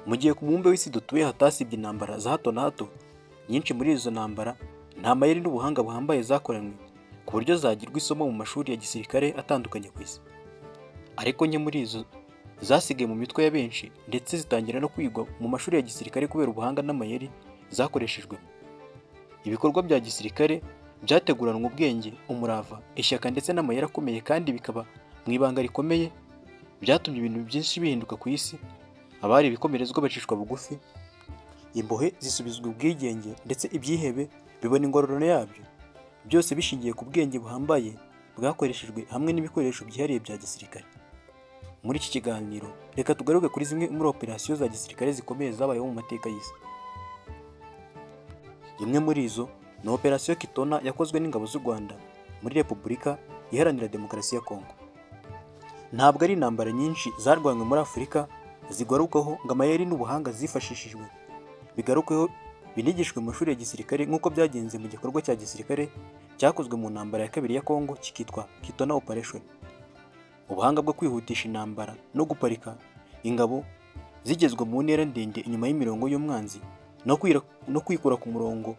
Mu gihe ku mubumbe w'isi dutuye hatasibye intambara za hato na hato, nyinshi muri izo ntambara nta mayeri n'ubuhanga buhambaye zakoranywe ku buryo zagirwa isomo mu mashuri ya gisirikare atandukanye ku isi. Ariko nke muri izo zasigaye mu mitwe ya benshi ndetse zitangira no kwigwa mu mashuri ya gisirikare kubera ubuhanga n'amayeri zakoreshejwemo. Ibikorwa bya gisirikare byateguranwe ubwenge, umurava, ishyaka ndetse n'amayeri akomeye, kandi bikaba mu ibanga rikomeye, byatumye ibintu byinshi bihinduka ku isi. Abari ibikomerezwa bacishwa bugufi, imbohe zisubizwa ubwigenge, ndetse ibyihebe bibona ingororano yabyo, byose bishingiye ku bwenge buhambaye bwakoreshejwe hamwe n'ibikoresho byihariye bya gisirikare. Muri iki kiganiro reka tugaruke kuri zimwe muri operasiyo za gisirikare zikomeye zabayeho mu mateka y'isi. Imwe muri izo ni operasiyo Kitona yakozwe n'ingabo z'u Rwanda muri Repubulika Iharanira Demokarasi ya Kongo. Ntabwo ari intambara nyinshi zarwanywe muri Afurika zigarukaho ngo amayeri n'ubuhanga zifashishijwe bigarukeho binigishwe mu mashuri ya gisirikare nk'uko byagenze mu gikorwa cya gisirikare cyakozwe mu ntambara ya kabiri ya Kongo kikitwa Kitona Operation. Ubuhanga bwo kwihutisha intambara no guparika ingabo zigezwe mu ntera ndende inyuma y'imirongo y'umwanzi no kwikura ku murongo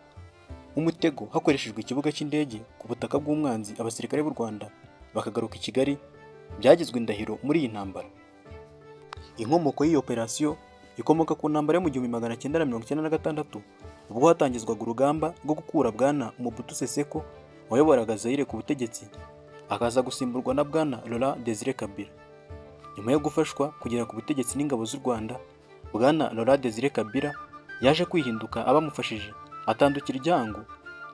w'umutego hakoreshejwe ikibuga cy'indege ku butaka bw'umwanzi, abasirikare b'u Rwanda bakagaruka i Kigali, byagizwe indahiro muri iyi ntambara. Inkomoko y'iyi operasiyo ikomoka ku ntambara yo mu 1996 ubwo hatangizwaga urugamba rwo gukura Bwana Mobutu Sese Seko wayoboraga Zaire ku butegetsi, akaza gusimburwa na Bwana Laurent Desire Kabila. Nyuma yo gufashwa kugera ku butegetsi n'ingabo z'u Rwanda, Bwana Laurent Desire Kabila yaje kwihinduka abamufashije, atandukira igihango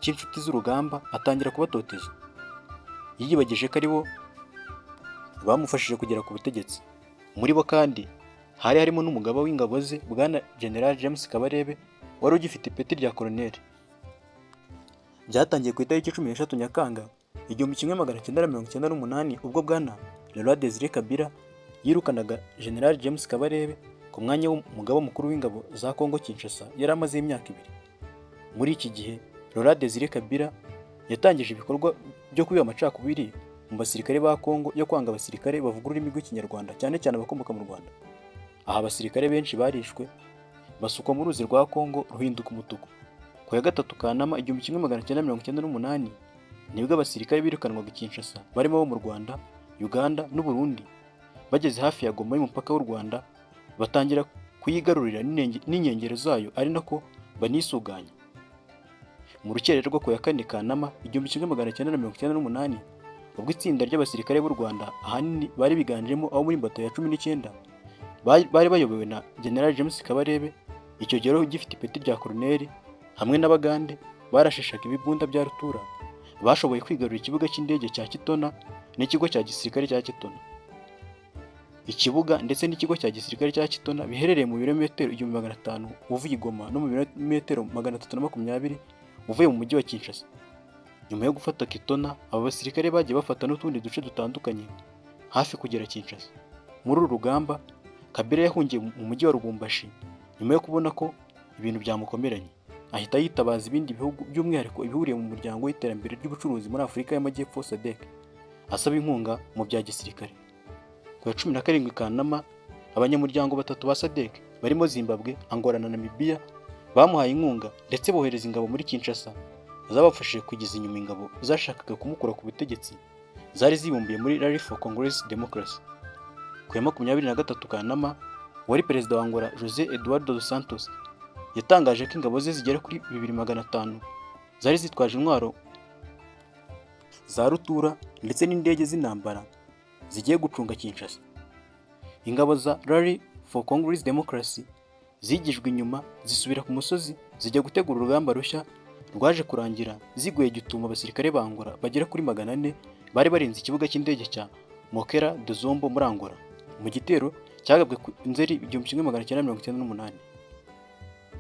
cy'inshuti z'urugamba, atangira kubatoteza. Yiyibagije ko ari bo bamufashije kugera ku butegetsi. Muri bo kandi hari harimo n'umugaba w'ingabo ze, Bwana General James Kabarebe, wari ugifite ipeti rya koloneli. Byatangiye ku itariki 13 Nyakanga 1998 ubwo Bwana Laurent Desire Kabila yirukanaga General James Kabarebe ku mwanya w'umugaba mukuru w'ingabo za Kongo Kinshasa yari amaze imyaka 2. Muri iki gihe Laurent Desire Kabila yatangije ibikorwa byo kwiba amacakubiri mu basirikare ba Kongo yo kwanga abasirikare bavuga ururimi rw'ikinyarwanda, cyane cyane abakomoka mu Rwanda. Aha abasirikare benshi barishwe basukwa mu ruzi rwa Kongo ruhinduka umutuku. Ku ya 3 Kanama 1998 nibwo abasirikare birukanwaga i Kinshasa barimo bo mu Rwanda, Uganda n'u Burundi. Bageze hafi ya Goma y'umupaka w'u Rwanda batangira kuyigarurira n'inkengero zayo, ari nako banisuganya. Mu rukerera rwo ku ya 4 Kanama 1998 ubwo itsinda ry'abasirikare b'u Rwanda ahanini bari biganjemo abo muri bato ya 19 bari bayobowe na General James Kabarebe, icyo gihe ugifite ipeti rya koloneli, hamwe n'abagande barasheshaga ibibunda bya rutura, bashoboye kwigarurira ikibuga cy'indege cya Kitona n'ikigo cya gisirikare cya Kitona. Ikibuga ndetse n'ikigo cya gisirikare cya Kitona biherereye mu birometero 1500 uvuye i Goma no mu birometero 320 uvuye mu mujyi wa Kinshasa. Nyuma yo gufata Kitona, aba basirikare bagiye bafata n'utundi duce dutandukanye hafi kugera Kinshasa. Muri uru rugamba Kabila yahungiye mu mujyi wa Lubumbashi nyuma yo kubona ko ibintu byamukomeranye, ahita yitabaza ibindi bihugu, by'umwihariko ibihuriye mu muryango w'iterambere ry'ubucuruzi muri Afurika y'Amajyepfo SADC, asaba inkunga mu bya gisirikare. Ku ya 17 Kanama abanyamuryango 3 ba SADC barimo Zimbabwe, Angola na Namibia bamuhaye inkunga ndetse bohereza ingabo muri Kinshasa zabafashije kugeza inyuma ingabo zashakaga kumukura ku butegetsi zari zibumbiye muri Rally for Congolese Democracy. Ku ya 23 Kanama wari perezida wa Angola José Eduardo dos Santos yatangaje ko ingabo ze zigera kuri 2500 zari zitwaje intwaro za rutura ndetse n'indege z'intambara zigiye gucunga Kinshasa. Ingabo za Rally for Congolese Democracy zigijwe inyuma zisubira ku musozi zijya gutegura urugamba rushya rwaje kurangira ziguye gituma abasirikare ba Angola bagera kuri 400 bari barinze ikibuga cy'indege cya Mokera de Zombo muri Angola mu gitero cyagabwe ku Nzeri 1998.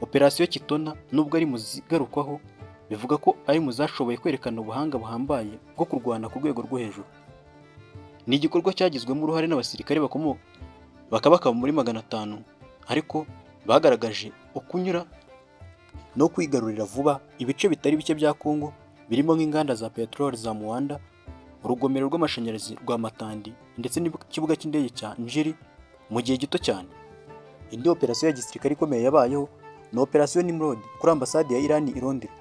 Operasiyo Kitona nubwo ari muzigarukwaho bivuga ko ari muzashoboye kwerekana ubuhanga buhambaye bwo kurwana ku rwego rwo hejuru. Ni igikorwa cyagizwemo uruhare n'abasirikare bakaba muri 500, ariko bagaragaje ukunyura no kwigarurira vuba ibice bitari bike bya Kongo, birimo nk'inganda za petroli za Muanda, urugomero rw'amashanyarazi rwa Matandi ndetse n'ikibuga cy'indege cya Njiri mu gihe gito cyane. Indi operasiyo ya gisirikare ikomeye yabayeho ni operasiyo Nimrod kuri ambasade ya Iran i Londres.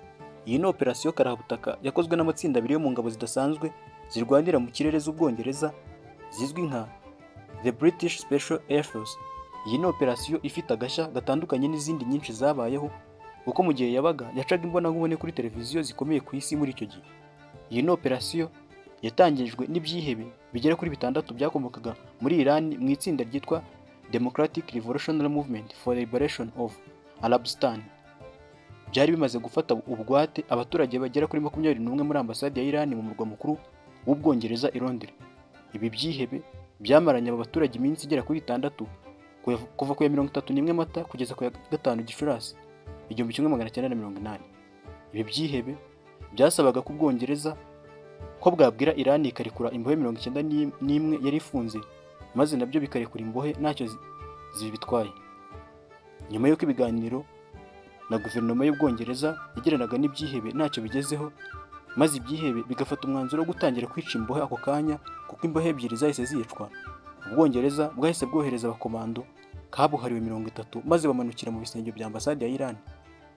Iyi ni operasiyo karabutaka yakozwe n'amatsinda abiri yo mu ngabo zidasanzwe zirwanira mu kirere z'Ubwongereza zizwi nka The British Special Air Force. Iyi ni operasiyo ifite agashya gatandukanye n'izindi nyinshi zabayeho kuko mu gihe yabaga yacaga imbonankubone kuri televiziyo zikomeye ku isi muri icyo gihe. Iyi ni operasiyo yatangijwe n'ibyihebe bigera kuri 6 byakomokaga muri Iran mu itsinda ryitwa Democratic Revolutionary Movement for the Liberation of Arabistan. Byari bimaze gufata ubugwate abaturage bagera kuri 21 muri ambasade ya Iran mu murwa mukuru w'Ubwongereza i Londres. Ibi byihebe byamaranye aba baturage iminsi igera kuri 6 kuva ku ya 31 Mata kugeza ku ya 5 Gicurasi 1980. Ibi byihebe byasabaga ko Ubwongereza ko bwabwira Iran ikarekura imbohe 91 yari ifunze, maze nabyo bikarekura imbohe ntacyo zibitwaye. Nyuma y'uko ibiganiro na guverinoma y'Ubwongereza yagiranaga n'ibyihebe ntacyo bigezeho, maze ibyihebe bigafata umwanzuro wo gutangira kwica imbohe ako kanya kuko imbohe ebyiri zahise zicwa. Ubwongereza bwahise bwohereza abakomando kabuhariwe 30 maze bamanukira mu bisenge bya ambasade ya Iran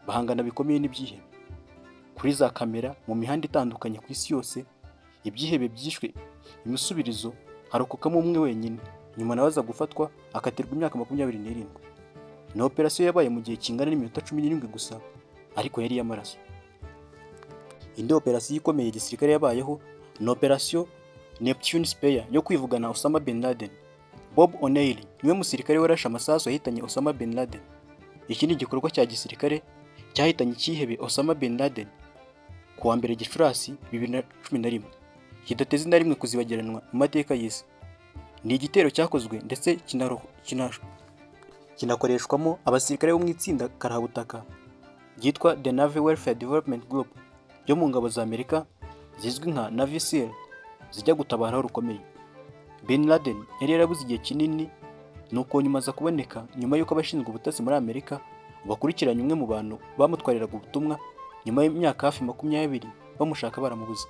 bahangana bikomeye n'ibyihebe. Kuri za kamera mu mihanda itandukanye ku isi yose, ibyihebe byishwe imisubirizo harokokamo umwe wenyine, nyuma nawe aza gufatwa akatirwa imyaka 27. Ni operasiyo yabaye mu gihe kingana n'iminota 17 gusa, ariko yari y'amaraso. Indi operasiyo ikomeye gisirikare yabayeho ni operasiyo Neptune Spear yo kwivugana Osama bin Laden. Bob O'Neill niwe musirikare warashe amasasu yahitanye Osama bin Laden. Iki ni igikorwa cya gisirikare cyahitanye icyihebe Osama bin Laden ku wa 1 Gicurasi 2011, kidateze na rimwe kuzibagiranwa mu mateka y'isi. Ni igitero cyakozwe ndetse kinakoreshwamo abasirikare bo mu itsinda karabutaka ryitwa The Navy Welfare Development Group yo mu ngabo za Amerika zizwi nka Navy SEAL zijya gutabaraho rukomeye. Bin Laden yari yarabuze igihe kinini, nuko nyuma aza kuboneka nyuma y'uko abashinzwe ubutasi muri Amerika bakurikiranye umwe mu bantu bamutwariraga ubutumwa nyuma y'imyaka hafi 20 bamushaka baramubuze.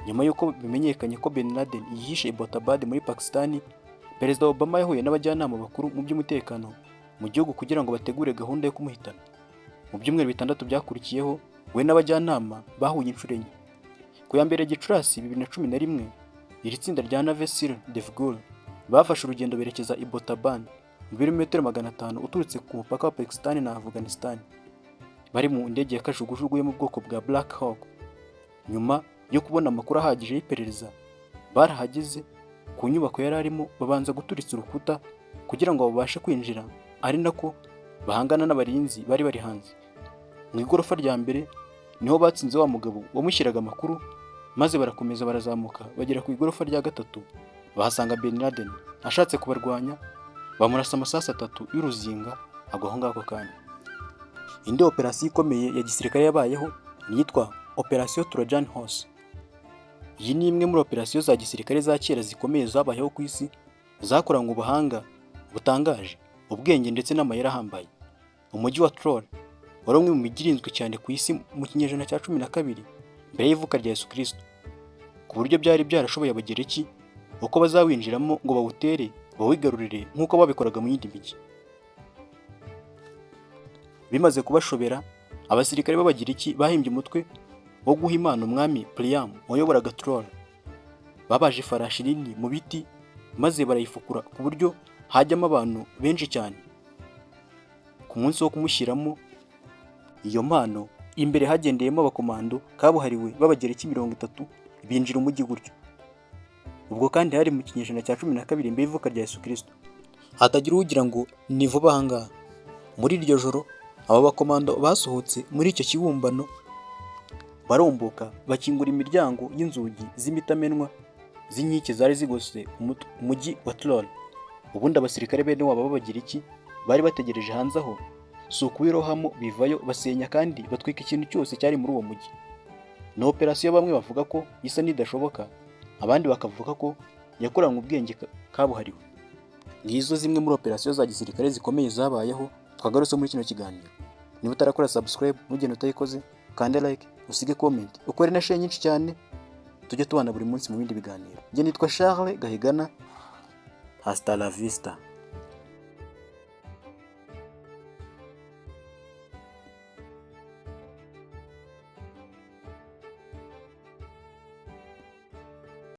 Nyuma y'uko bimenyekanye ko Bin Laden yihishe i Abbottabad muri Pakistan, Perezida Obama yahuye n'abajyanama bakuru mu by'umutekano mu gihugu kugira ngo bategure gahunda yo kumuhitana. Mu byumweru 6 byakurikiyeho, we n'abajyanama bahuye inshuro enye. Ku ya 1 Gicurasi 2011, iri tsinda rya Navy SEAL Devgul bafashe urugendo berekeza i Abbottabad mu birometero 500 uturutse ku mupaka wa Pakistan na Afghanistan. Bari mu ndege ya kajugujugu yo mu bwoko bwa Black Hawk. Nyuma yo kubona amakuru ahagije y'iperereza, barahageze ku nyubako yari arimo babanza guturitsa urukuta kugira ngo babashe kwinjira, ari nako bahangana n'abarinzi bari bari hanze. Mu igorofa rya mbere niho batsinze wa mugabo wamushyiraga amakuru, maze barakomeza barazamuka bagera ku igorofa rya 3 bahasanga Bin Laden ashatse kubarwanya, bamurasa amasasu 3 y'uruzinga agwa aho ngako kanya. Indi operasiyo ikomeye ya gisirikare yabayeho niyitwa Operation Trojan Horse. Iyi ni imwe muri operasiyo za gisirikare za kera zikomeye zabayeho ku isi, zakoranywe ubuhanga butangaje, ubwenge ndetse n'amayeri ahambaye. Umujyi wa Troy wari umwe mu mijyi irinzwe cyane ku isi mu kinyejana cya 12 mbere y'ivuka rya Yesu Kristo, ku buryo byari byarashoboye Abagereki uko bazawinjiramo ngo bawutere bawigarurire nk'uko babikoraga mu yindi mijyi. Bimaze kubashobera, abasirikare b'Abagereki bahimbye umutwe wo guha Imana umwami Priam wayoboraga Troy. Babaje ifarashi nini mu biti maze barayifukura ku buryo hajyamo abantu benshi cyane. Ku munsi wo kumushyiramo iyo mpano, imbere hagendeyemo abakomando kabuhariwe b'Abagereki 30 binjira umujyi gutyo. Ubwo kandi hari mu kinyejana cya 12 mbere y'ivuka rya Yesu Kristo. Hatagira ugira ngo ni vuba ahangaha. Muri iryo joro aba bakomando basohotse muri icyo kibumbano, baromboka bakingura imiryango y'inzugi z'imitamenwa z'inkike zari zigose umujyi wa Troy. Ubundi abasirikare bene wabo b'Abagereki bari bategereje hanze aho, si ukubirohamo bivayo basenya kandi batwika ikintu cyose cyari muri uwo mujyi. Ni operasiyo bamwe bavuga ko isa n'idashoboka, abandi bakavuga ko yakoranywe ubwenge kabuhariwe. Ngizo zimwe muri operasiyo za gisirikare zikomeye zabayeho twagarutse muri kino kiganiro. Niba utarakora subscribe mugende utayikoze, kanda like, usige comment, ukore na share nyinshi cyane, tujye tubana buri munsi mu bindi biganiro. Nge nitwa Charles Gahigana. Hasta la vista.